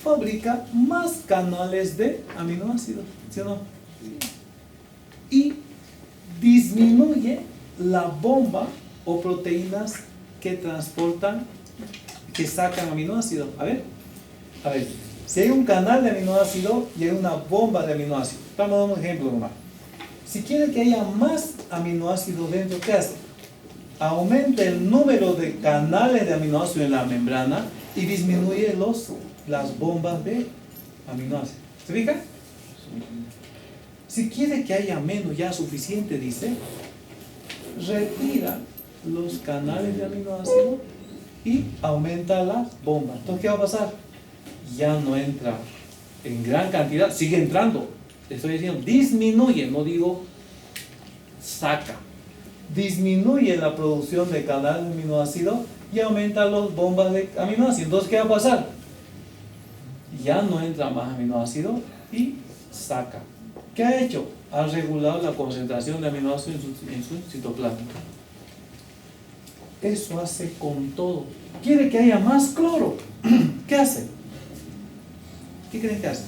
fabrica más canales de aminoácidos, ¿sí o no? Y disminuye la bomba o proteínas que transportan, que sacan aminoácidos. A ver, si hay un canal de aminoácido y hay una bomba de aminoácidos, estamos dando un ejemplo nomás. Si quiere que haya más aminoácidos dentro, ¿qué hace? Aumenta el número de canales de aminoácidos en la membrana y disminuye las bombas de aminoácidos. ¿Se fija? Si quiere que haya menos, ya suficiente, dice, retira los canales de aminoácidos y aumenta las bombas. Entonces, ¿qué va a pasar? Ya no entra en gran cantidad, sigue entrando. Estoy diciendo, disminuye, no digo saca. Disminuye la producción de canales de aminoácidos y aumenta las bombas de aminoácidos. Entonces, ¿qué va a pasar? Ya no entra más aminoácido y saca. ¿Qué ha hecho? Ha regulado la concentración de aminoácidos en su citoplasma. Eso hace con todo. ¿Quiere que haya más cloro? ¿Qué hace? ¿Qué creen que hace?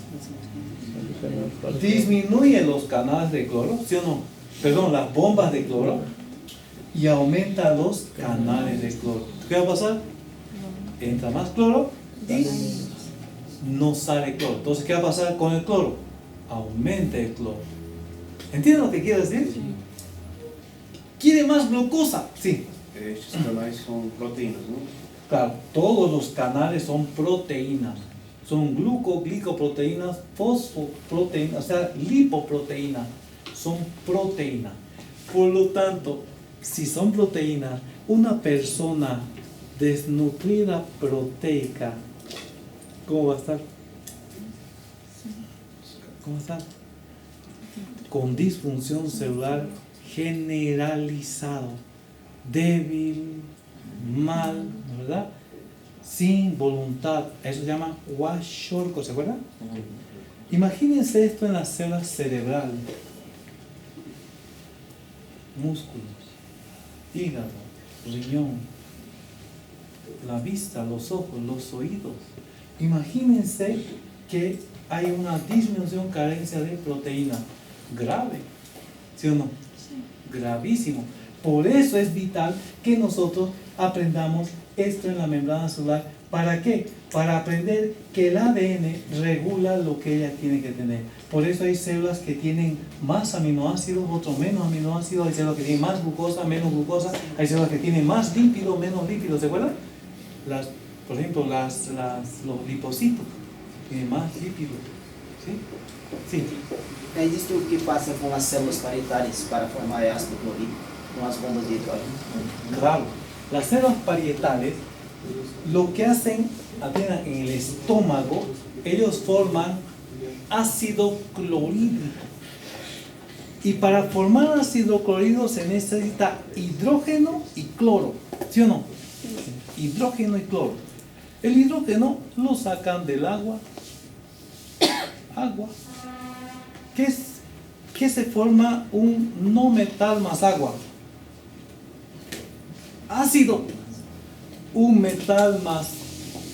Disminuye los canales de cloro, ¿sí o no? Perdón, las bombas de cloro y aumenta los canales de cloro. ¿Qué va a pasar? Entra más cloro y no sale cloro. Entonces, ¿qué va a pasar con el cloro? Aumenta el cloro. ¿Entienden lo que quiero decir? ¿Quiere más glucosa? Sí. Estes canais são proteínas, não? Claro, todos los canales son proteínas. Son glicoproteínas, fosfoproteínas, o sea, lipoproteínas. Son proteínas. Por lo tanto, si son proteínas, una persona desnutrida proteica, ¿cómo va a estar? ¿Cómo va a estar? Con disfunción celular generalizado, débil, mal, ¿verdad? Sin voluntad. Eso se llama Kwashiorkor, ¿se acuerdan? Imagínense esto en las células cerebrales. Músculos, hígado, riñón, la vista, los ojos, los oídos. Imagínense que hay una disminución, carencia de proteína. Grave, ¿sí o no? Sí. Gravísimo. Por eso es vital que nosotros aprendamos esto en la membrana celular. ¿Para qué? Para aprender que el ADN regula lo que ella tiene que tener. Por eso hay células que tienen más aminoácidos, otros menos aminoácidos. Hay células que tienen más glucosa, menos glucosa. Hay células que tienen más lípidos, menos lípidos. ¿Se acuerdan? Por ejemplo, los lipocitos tienen más lípidos. ¿Sí? Sí. É isso que passa com as células parietales para formar ácido clorhídrico, com as bombas de hidrógeno. Claro, las células parietales lo que hacen en el estómago, ellos forman ácido clorhídrico. Y para formar ácido clorhídrico se necesita hidrógeno y cloro, ¿sí o no? Hidrógeno y cloro. El hidrógeno lo sacan del agua. Agua. ¿Qué se forma un no metal más agua? Ácido. Un metal más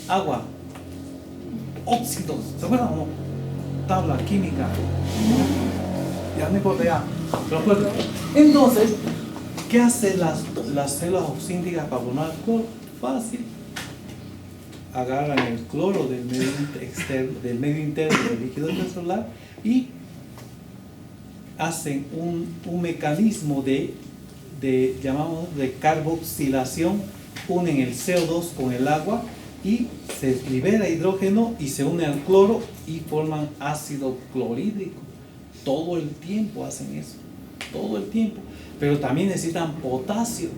agua. Óxidos. ¿Se acuerdan o no? Tabla química. Ya no importa ya. Pero pues, entonces, ¿qué hacen las células oxídicas para formar cloro? Fácil. Agarran el cloro del medio externo, del medio interno del líquido intercelular y hacen un mecanismo llamamos de carboxilación, unen el CO2 con el agua y se libera hidrógeno y se une al cloro y forman ácido clorhídrico. Todo el tiempo hacen eso, todo el tiempo. Pero también necesitan potasio,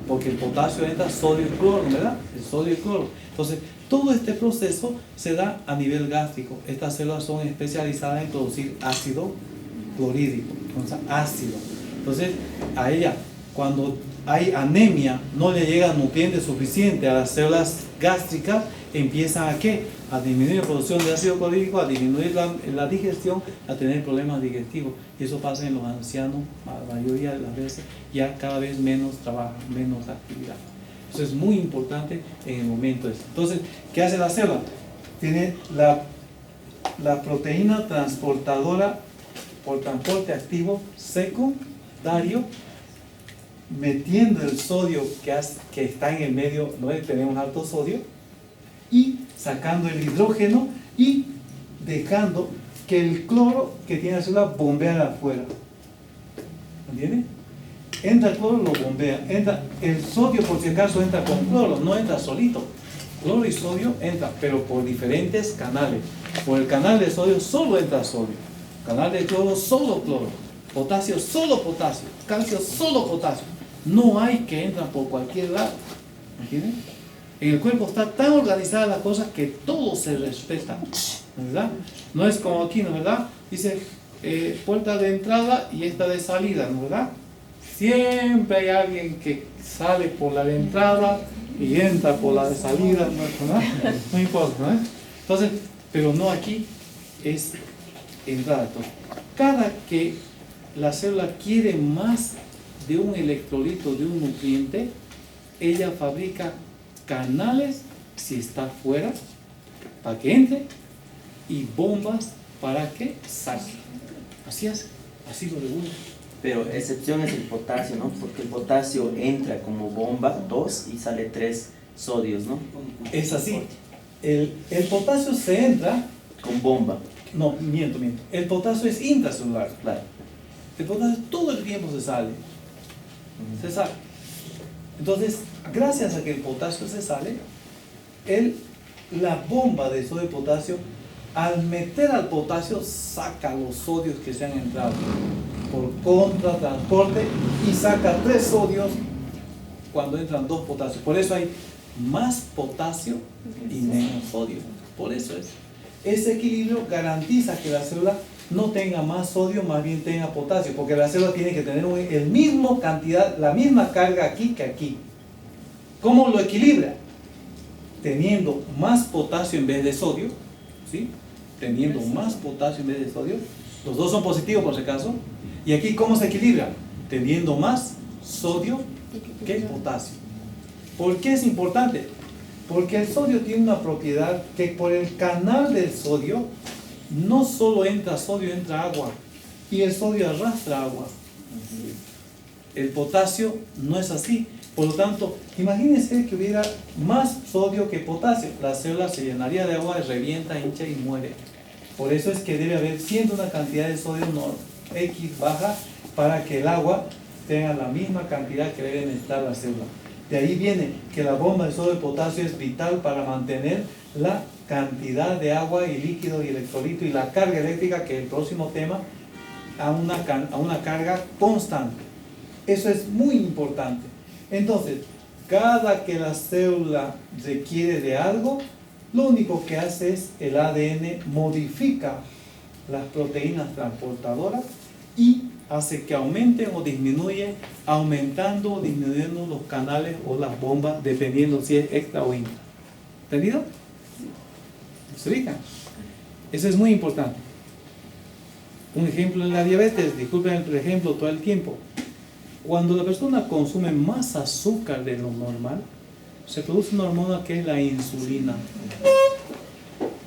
porque el potasio entra sodio y cloro, ¿verdad? El sodio y cloro. Entonces, todo este proceso se da a nivel gástrico. Estas células son especializadas en producir ácido clorhídrico, entonces ácido. Entonces, a ella, cuando hay anemia, no le llega nutriente suficiente a las células gástricas, empiezan a ¿qué? A disminuir la producción de ácido clorhídrico, a disminuir la digestión, a tener problemas digestivos. Y eso pasa en los ancianos, la mayoría de las veces, ya cada vez menos trabajo, menos actividad. Eso es muy importante en el momento ese. Entonces, ¿qué hace la célula? Tiene la proteína transportadora por transporte activo secundario, metiendo el sodio que está en el medio, ¿no? Tenemos alto sodio, y sacando el hidrógeno y dejando que el cloro que tiene la célula bombea afuera. ¿Entienden? Entra el cloro, lo bombea. Entra el sodio, por si acaso, entra con cloro, no entra solito. Cloro y sodio entran, pero por diferentes canales. Por el canal de sodio solo entra sodio. Canal de cloro solo cloro. Potasio solo potasio. Calcio solo potasio. No hay que entran por cualquier lado. ¿Entienden? En el cuerpo está tan organizada la cosa que todo se respeta, ¿verdad? No es como aquí, ¿no? ¿Verdad? Dice puerta de entrada y esta de salida, ¿no? ¿Verdad? Siempre hay alguien que sale por la de entrada y entra por la de salida, ¿no? No importa, ¿no? Entonces, pero no aquí es entrada. Entonces, cada que la célula quiere más de un electrolito, de un nutriente, ella fabrica canales si está fuera para que entre y bombas para que saque. Así es, así lo regula. Pero excepción es el potasio, ¿no? Porque el potasio entra como bomba 2 y sale 3 sodios, ¿no? Es así. El potasio se entra Con bomba. no, miento. El potasio es intracelular. Claro. El potasio todo el tiempo se sale. Se sale. Entonces, gracias a que el potasio se sale, la bomba de sodio y potasio, al meter al potasio, saca los sodios que se han entrado por contratransporte y saca 3 sodios cuando entran 2 potasios. Por eso hay más potasio y menos sodio. Por eso es. Ese equilibrio garantiza que la célula no tenga más sodio, más bien tenga potasio, porque la célula tiene que tener el mismo cantidad, la misma carga aquí que aquí. ¿Cómo lo equilibra? Teniendo más potasio en vez de sodio, ¿sí? Teniendo más potasio en vez de sodio, los dos son positivos por si acaso. Y aquí, ¿cómo se equilibra? Teniendo más sodio que potasio. ¿Por qué es importante? Porque el sodio tiene una propiedad que por el canal del sodio no solo entra sodio, entra agua. Y el sodio arrastra agua. El potasio no es así. Por lo tanto, imagínense que hubiera más sodio que potasio. La célula se llenaría de agua, revienta, hincha y muere. Por eso es que debe haber siempre una cantidad de sodio X baja para que el agua tenga la misma cantidad que debe necesitar la célula. De ahí viene que la bomba de sodio y potasio es vital para mantener la cantidad de agua y líquido y electrolito y la carga eléctrica, que es el próximo tema, a una carga constante. Eso es muy importante. Entonces, cada que la célula requiere de algo, lo único que hace es el ADN modifica las proteínas transportadoras y hace que aumenten o disminuyen, aumentando o disminuyendo los canales o las bombas, dependiendo si es extra o intra. ¿Entendido? ¿Se ubican? Eso es muy importante. Un ejemplo de la diabetes, disculpen el ejemplo todo el tiempo. Cuando la persona consume más azúcar de lo normal, se produce una hormona que es la insulina.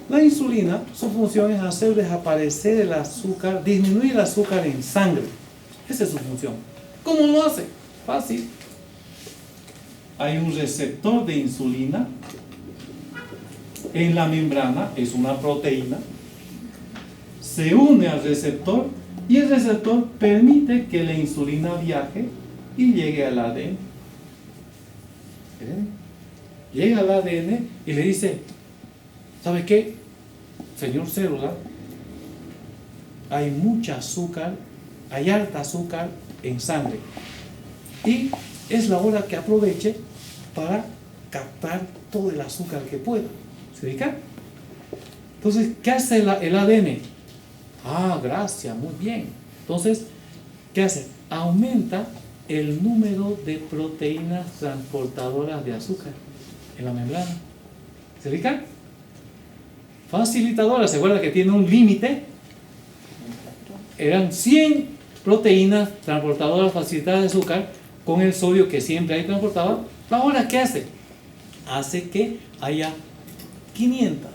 La insulina, su función es hacer desaparecer el azúcar, disminuir el azúcar en sangre. Esa es su función. ¿Cómo lo hace? Fácil. Hay un receptor de insulina en la membrana, es una proteína, se une al receptor y el receptor permite que la insulina viaje y llegue al ADN. ¿Ven? Llega al ADN y le dice, ¿sabe qué? Señor célula, hay mucha azúcar, hay alta azúcar en sangre y es la hora que aproveche para captar todo el azúcar que pueda. ¿Se ubica? Entonces, ¿qué hace el ADN? Ah, gracias, muy bien. Entonces, ¿qué hace? Aumenta el número de proteínas transportadoras de azúcar en la membrana. ¿Se ubica? Facilitadora, ¿se acuerda que tiene un límite? Eran 100 proteínas transportadoras facilitadas de azúcar con el sodio que siempre ahí transportaba. Ahora, ¿qué hace? Hace que haya 500.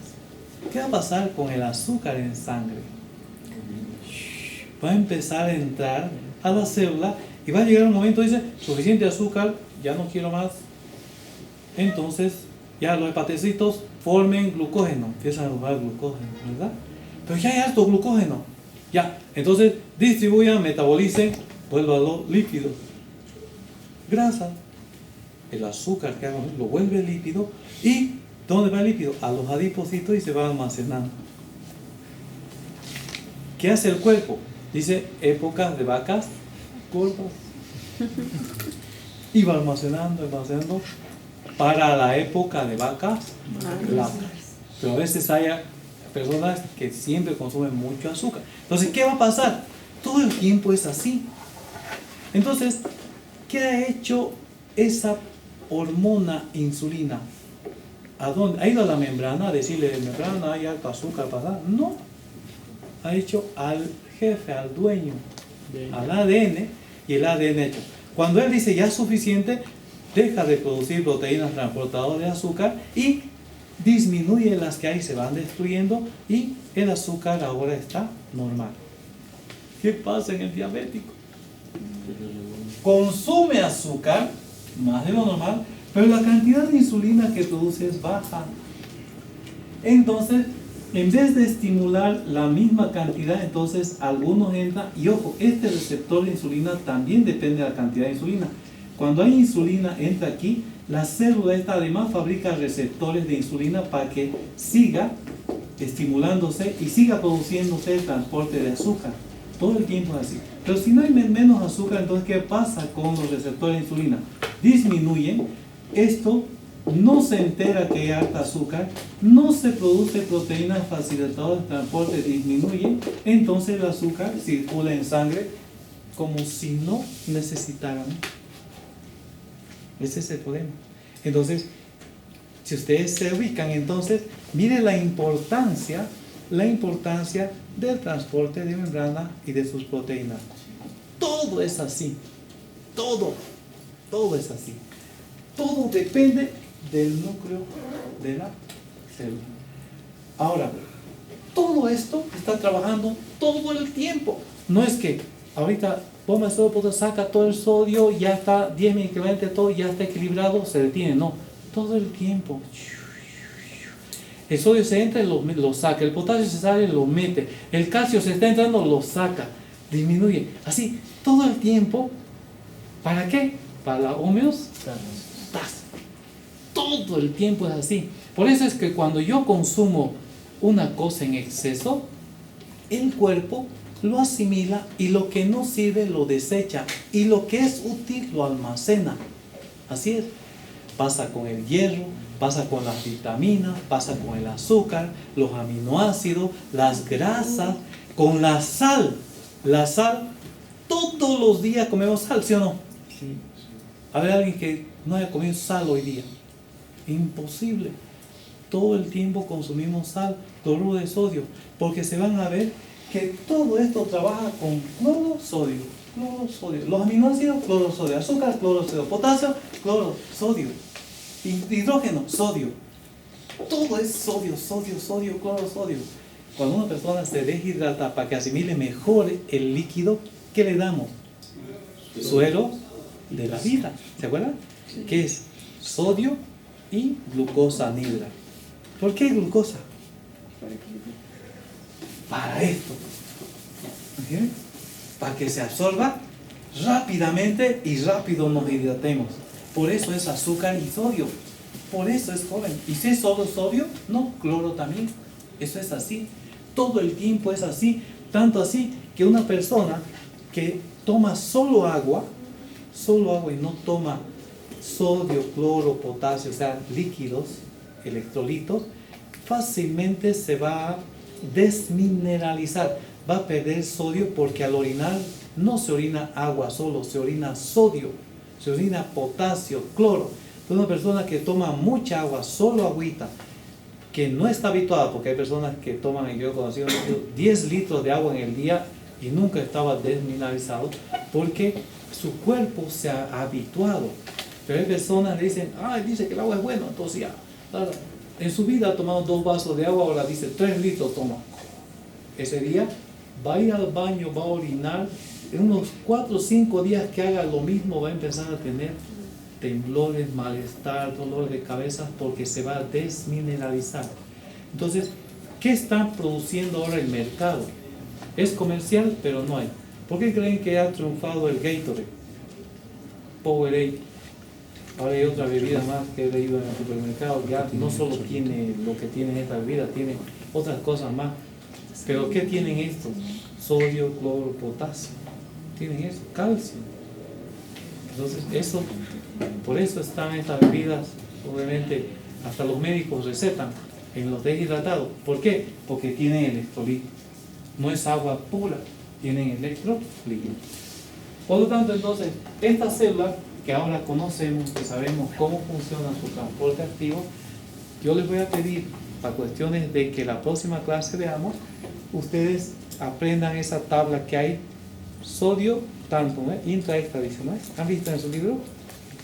¿Qué va a pasar con el azúcar en sangre? Va a empezar a entrar a la célula y va a llegar un momento, dice, suficiente azúcar, ya no quiero más. Entonces, ya los hepatocitos formen glucógeno, empiezan a formar glucógeno, ¿verdad? Pero ya hay alto glucógeno. Ya, entonces distribuyan, metabolicen, vuélvalo lípido. Grasa, el azúcar que hagan lo vuelve lípido. ¿Y dónde va el lípido? A los adipocitos y se va almacenando. ¿Qué hace el cuerpo? Dice, épocas de vacas gordas. Y va almacenando, almacenando para la época de vacas flacas. Pero a veces hay personas que siempre consumen mucho azúcar. Entonces, ¿qué va a pasar? Todo el tiempo es así. Entonces, ¿qué ha hecho esa hormona insulina? ¿A dónde? ¿Ha ido a la membrana a decirle, membrana, hay alto azúcar para dar? No. Ha hecho al jefe, al dueño, al ADN, y el ADN hecho. Cuando él dice ya es suficiente, deja de producir proteínas transportadoras de azúcar y disminuye las que hay, se van destruyendo y el azúcar ahora está normal. ¿Qué pasa en el diabético? Consume azúcar, más de lo normal, pero la cantidad de insulina que produce es baja. Entonces, en vez de estimular la misma cantidad, entonces algunos entran, y ojo, este receptor de insulina también depende de la cantidad de insulina. Cuando hay insulina, entra aquí, la célula esta además fabrica receptores de insulina para que siga estimulándose y siga produciéndose el transporte de azúcar. Todo el tiempo es así. Pero si no hay menos azúcar, entonces ¿qué pasa con los receptores de insulina? Disminuyen. Esto no se entera que hay alta azúcar, no se produce proteínas facilitadoras de transporte, disminuye, entonces el azúcar circula en sangre como si no necesitaran. Ese es el problema. Entonces, si ustedes se ubican, entonces, mire la importancia del transporte de membrana y de sus proteínas. Todo es así. Todo es así. Todo depende del núcleo de la célula. Ahora, todo esto está trabajando todo el tiempo. No es que ahorita toma el sodio, saca todo el sodio, ya está 10 miligramos, todo ya está equilibrado, se detiene. No, todo el tiempo. El sodio se entra y lo saca, el potasio se sale y lo mete, el calcio se está entrando, lo saca, disminuye. Así, todo el tiempo. ¿Para qué? Para la homeostasis. Todo el tiempo es así. Por eso es que cuando yo consumo una cosa en exceso, el cuerpo lo asimila y lo que no sirve lo desecha y lo que es útil lo almacena. Así es. Pasa con el hierro, pasa con las vitaminas, pasa con el azúcar, los aminoácidos, las grasas, con la sal. La sal, todos los días comemos sal, ¿sí o no? Sí. A ver, alguien que no haya comido sal hoy día. Imposible. todo el tiempo consumimos sal, cloruro de sodio, porque se van a ver que todo esto trabaja con cloro, sodio, los aminoácidos, cloro, sodio, azúcar, cloro, sodio, potasio, cloro, sodio, hidrógeno, sodio. Todo es sodio, cloro, sodio. Cuando una persona se deshidrata para que asimile mejor el líquido, ¿qué le damos? Suero de la vida, ¿se acuerdan? Que es sodio y glucosa anhidra. ¿Por qué glucosa? Para esto. ¿Okay? Para que se absorba rápidamente y rápido nos hidratemos. Por eso es azúcar y sodio. Por eso es joven. ¿Y si es solo sodio? No, cloro también. Eso es así. Todo el tiempo es así. Tanto así que una persona que toma solo agua y no toma sodio, cloro, potasio, o sea, líquidos, electrolitos, fácilmente se va a desmineralizar. Va a perder sodio porque al orinar no se orina agua solo, se orina sodio, se orina potasio, cloro. Una persona que toma mucha agua, solo agüita, que no está habituada, porque hay personas que toman, yo he conocido 10 litros de agua en el día y nunca estaba desmineralizado, porque su cuerpo se ha habituado. Pero hay personas que dicen, dice que el agua es buena, entonces ya, en su vida ha tomado 2 vasos de agua, ahora dice 3 litros toma. Ese día va a ir al baño, va a orinar, en unos 4 o 5 días que haga lo mismo va a empezar a tener temblores, malestar, dolor de cabeza, porque se va a desmineralizar. Entonces, ¿qué está produciendo ahora el mercado? Es comercial, pero no hay. ¿Por qué creen que ha triunfado el Gatorade? Powerade. Ahora hay otra bebida más que he leído en el supermercado, ya no solo tiene lo que tiene esta bebida, tiene otras cosas más. Pero ¿qué tienen estos? Sodio, cloro, potasio. Tienen eso, calcio. Entonces, eso, por eso están estas bebidas, obviamente, hasta los médicos recetan en los deshidratados. ¿Por qué? Porque tienen electrolito. No es agua pura, tienen electrolito. Por lo tanto, entonces, esta célula que ahora conocemos, que sabemos cómo funciona su transporte activo, yo les voy a pedir, para cuestiones de que la próxima clase veamos, ustedes aprendan esa tabla que hay, sodio, tanto, intra, extra, dice, ¿no? ¿Han visto en su libro?